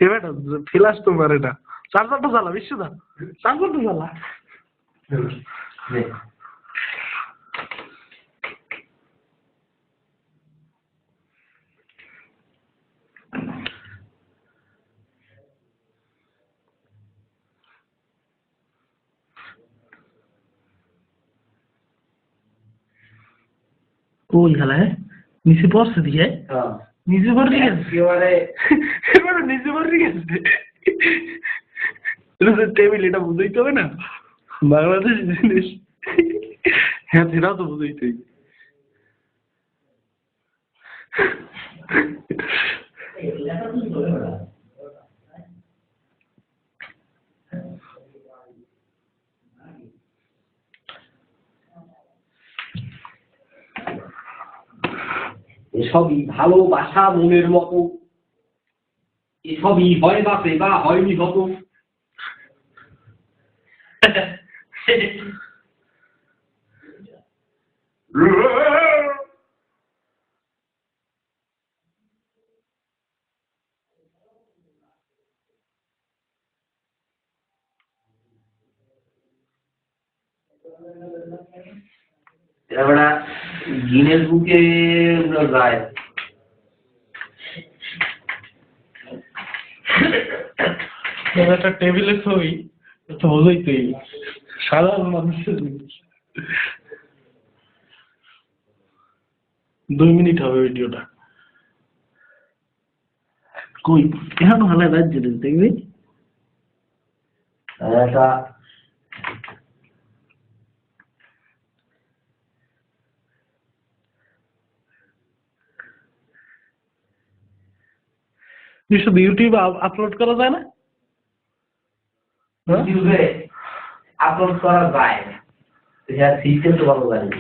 এবার ফ্লাশ তোমার এটা চার্জারটা জ্বালা বিশ্বদা চার্জারটা জ্বালা কই খেলা নিচে পড়ছে দিয়ে নিচে পড়ে গেছে এবারে নিচে পড়ে গেছে টেবিল এটা বুঝাইতে হবে না বাংলাদেশ জিনিস হ্যাঁ সেটাও তো বুঝাইতে এসবই ভালোবাসা মনের মতো এসবই হয় বাপে বা হয়নি হত এবার গিনেস বুকে যায় একটা টেবিলে ছবি তো বোঝাইতেই সাধারণ মানুষের জিনিস 2 মিনিট হবে ভিডিওটা কই এখন ভালো রাজ্য দেখবি এটা শুধু ইউটিউবে আপলোড করা যায় না ইউটিউবে আপলোড করা যায় সিস্টেম তো ভালো জানি